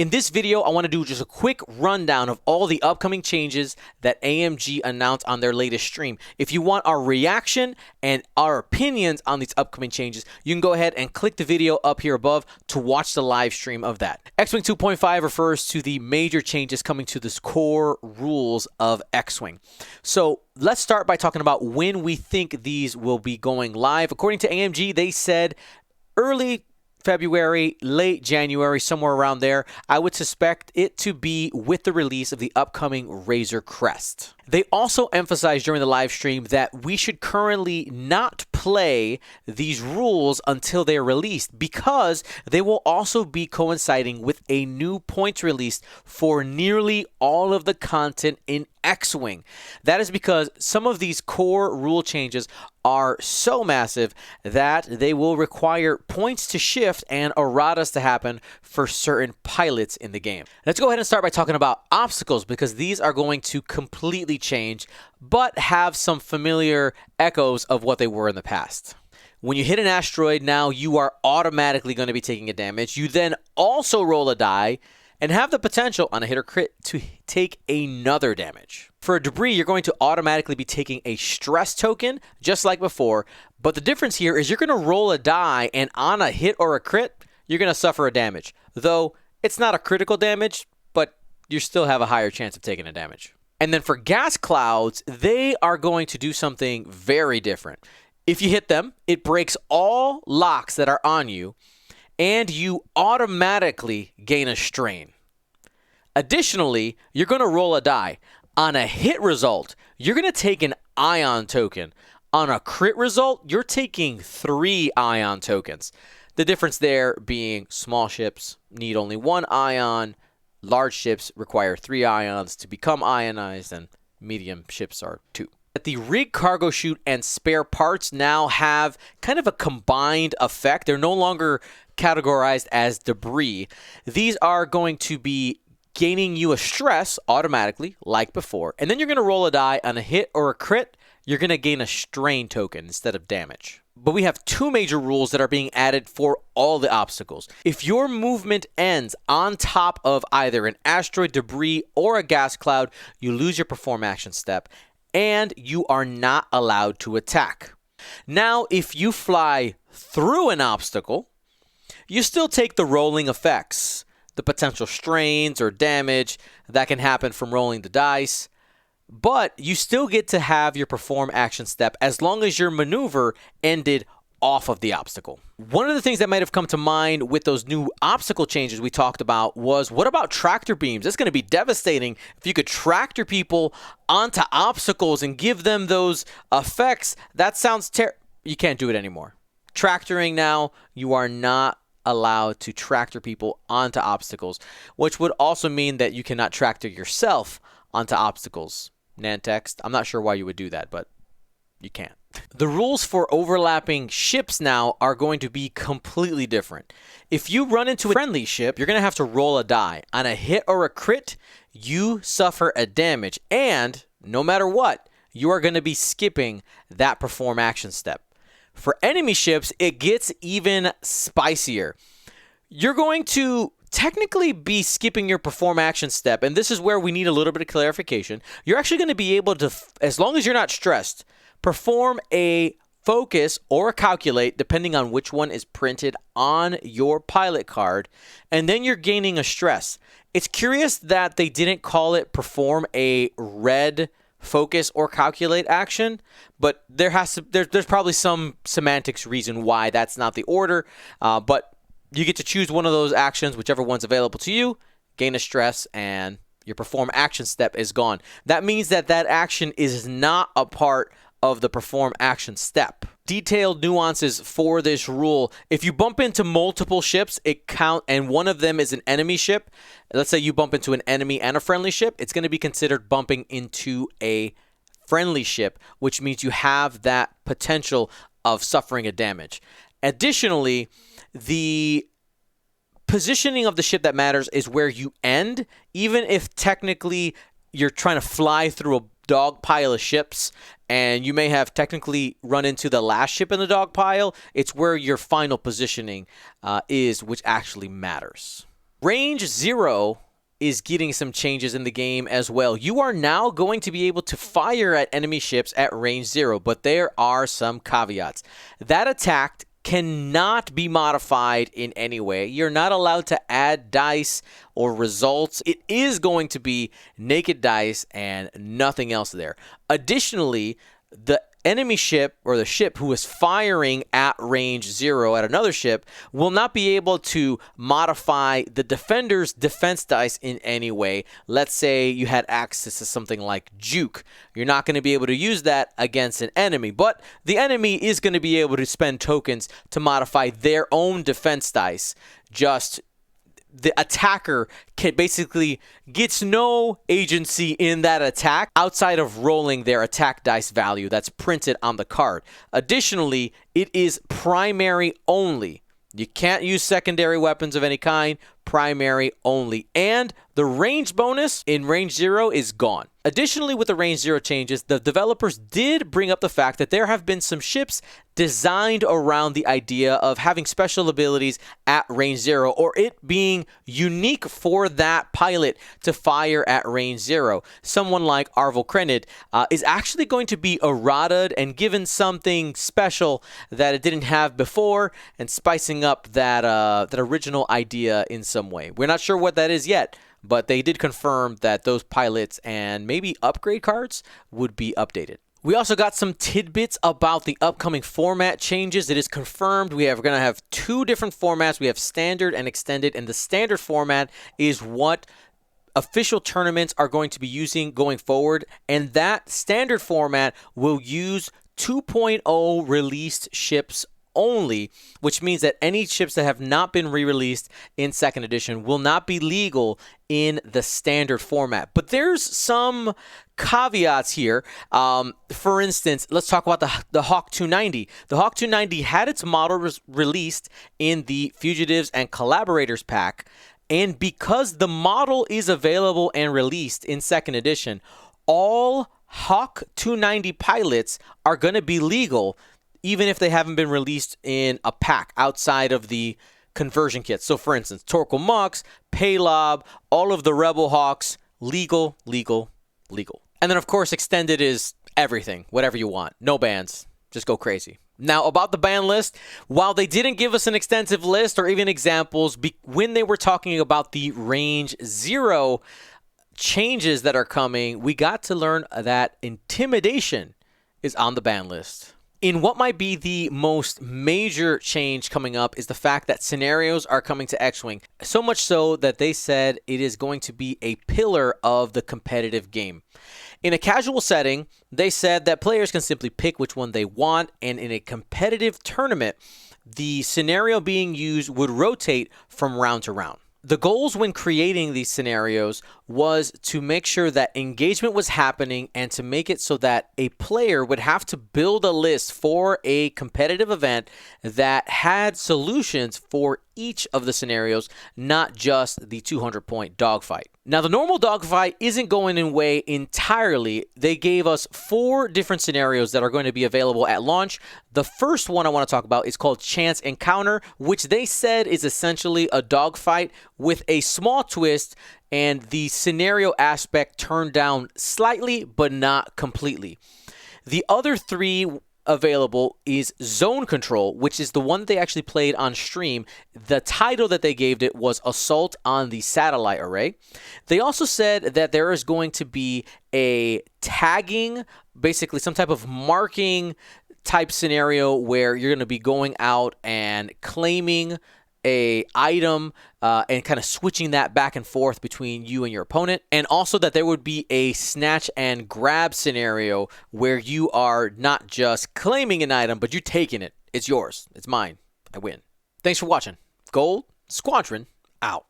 In this video, I want to do just a quick rundown of all the upcoming changes that AMG announced on their latest stream. If you want our reaction and our opinions on these upcoming changes, you can go ahead and click the video up here above to watch the live stream of that. X-Wing 2.5 refers to the major changes coming to the core rules of X-Wing. So let's start by talking about when we think these will be going live. According to AMG, they said early February, late January, somewhere around there. I would suspect it to be with the release of the upcoming Razor Crest. They also emphasized during the live stream that we should currently not play these rules until they are released because they will also be coinciding with a new points release for nearly all of the content in X-Wing. That is because some of these core rule changes are so massive that they will require points to shift and erratas to happen for certain pilots in the game. Let's go ahead and start by talking about obstacles because these are going to completely change but have some familiar echoes of what they were in the past. When you hit an asteroid now, you are automatically going to be taking a damage. You then also roll a die and have the potential on a hit or crit to take another damage. For a debris, you're going to automatically be taking a stress token, just like before, but the difference here is you're going to roll a die, and on a hit or a crit, you're going to suffer a damage. Though, it's not a critical damage, but you still have a higher chance of taking a damage. And then for gas clouds, they are going to do something very different. If you hit them, it breaks all locks that are on you, and you automatically gain a strain. Additionally, you're going to roll a die. On a hit result, you're going to take an ion token. On a crit result, you're taking 3 ion tokens. The difference there being small ships need only 1 ion, large ships require 3 ions to become ionized, and medium ships are 2. The rig, cargo chute, and spare parts now have kind of a combined effect. They're no longer categorized as debris. These are going to be gaining you a stress automatically, like before, and then you're going to roll a die. On a hit or a crit, you're going to gain a strain token instead of damage. But we have 2 major rules that are being added for all the obstacles. If your movement ends on top of either an asteroid, debris, or a gas cloud, you lose your perform action step, and you are not allowed to attack. Now, if you fly through an obstacle, you still take the rolling effects, the potential strains or damage that can happen from rolling the dice, but you still get to have your perform action step as long as your maneuver ended off of the obstacle. One of the things that might have come to mind with those new obstacle changes we talked about was, what about tractor beams? It's going to be devastating if you could tractor people onto obstacles and give them those effects. That sounds terrible. You can't do it anymore. Tractoring now, you are not allowed to tractor people onto obstacles, which would also mean that you cannot tractor yourself onto obstacles. Nantext, I'm not sure why you would do that, but you can't. The rules for overlapping ships now are going to be completely different. If you run into a friendly ship, you're going to have to roll a die. On a hit or a crit, you suffer a damage, and no matter what, you are going to be skipping that perform action step. For enemy ships, it gets even spicier. You're going to technically be skipping your perform action step, and this is where we need a little bit of clarification. You're actually going to be able to, as long as you're not stressed, perform a focus or a calculate, depending on which one is printed on your pilot card, and then you're gaining a stress. It's curious that they didn't call it perform a red focus or calculate action, but there's probably some semantics reason why that's not the order, but you get to choose one of those actions, whichever one's available to you, gain a stress, and your perform action step is gone. That means that that action is not a part of the perform action step. Detailed nuances for this rule: if you bump into multiple ships, it count, and one of them is an enemy ship. Let's say you bump into an enemy and a friendly ship, it's going to be considered bumping into a friendly ship, which means you have that potential of suffering a damage. Additionally, the positioning of the ship that matters is where you end, even if technically you're trying to fly through a dog pile of ships and you may have technically run into the last ship in the dog pile. It's where your final positioning is, which actually matters. Range 0 is getting some changes in the game as well. You are now going to be able to fire at enemy ships at range 0, but there are some caveats. That attack cannot be modified in any way. You're not allowed to add dice or results. It is going to be naked dice and nothing else there. Additionally, the enemy ship or the ship who is firing at range 0 at another ship will not be able to modify the defender's defense dice in any way. Let's say you had access to something like juke. You're not going to be able to use that against an enemy, but the enemy is going to be able to spend tokens to modify their own defense dice. Just the attacker basically gets no agency in that attack outside of rolling their attack dice value that's printed on the card. Additionally, it is primary only. You can't use secondary weapons of any kind, primary only. And the range bonus in range 0 is gone. Additionally, with the range 0 changes, the developers did bring up the fact that there have been some ships designed around the idea of having special abilities at range 0, or it being unique for that pilot to fire at range 0. Someone like Arvel Krenid is actually going to be errataed and given something special that it didn't have before, and spicing up that original idea in some way. We're not sure what that is yet, but they did confirm that those pilots and maybe upgrade cards would be updated. We also got some tidbits about the upcoming format changes. It is confirmed we're going to have 2 different formats. We have standard and extended, and the standard format is what official tournaments are going to be using going forward, and that standard format will use 2.0 released ships only, which means that any ships that have not been re-released in 2nd edition will not be legal in the standard format. But there's some caveats here. For instance, let's talk about the Hawk 290. The Hawk 290 had its model released in the Fugitives and Collaborators pack, and because the model is available and released in 2nd edition, all Hawk 290 pilots are going to be legal even if they haven't been released in a pack outside of the conversion kits. So, for instance, Torquil Mux, Paylob, all of the Rebel Hawks, legal. And then, of course, extended is everything, whatever you want. No bans. Just go crazy. Now, about the ban list, while they didn't give us an extensive list or even examples, when they were talking about the range 0 changes that are coming, we got to learn that intimidation is on the ban list. In what might be the most major change coming up is the fact that scenarios are coming to X-Wing. So much so that they said it is going to be a pillar of the competitive game. In a casual setting, they said that players can simply pick which one they want, and in a competitive tournament, the scenario being used would rotate from round to round. The goals when creating these scenarios was to make sure that engagement was happening and to make it so that a player would have to build a list for a competitive event that had solutions for each of the scenarios, not just the 200-point dogfight. Now, the normal dogfight isn't going away entirely. They gave us 4 different scenarios that are going to be available at launch. The first one I want to talk about is called Chance Encounter, which they said is essentially a dogfight with a small twist and the scenario aspect turned down slightly, but not completely. The other 3 available is Zone Control, which is the one they actually played on stream. The title that they gave it was Assault on the Satellite Array. They also said that there is going to be a tagging, basically some type of marking type scenario where you're going to be going out and claiming a item and kind of switching that back and forth between you and your opponent. And also that there would be a snatch and grab scenario where you are not just claiming an item, but you're taking it. It's yours. It's mine. I win. Thanks for watching. Gold Squadron out.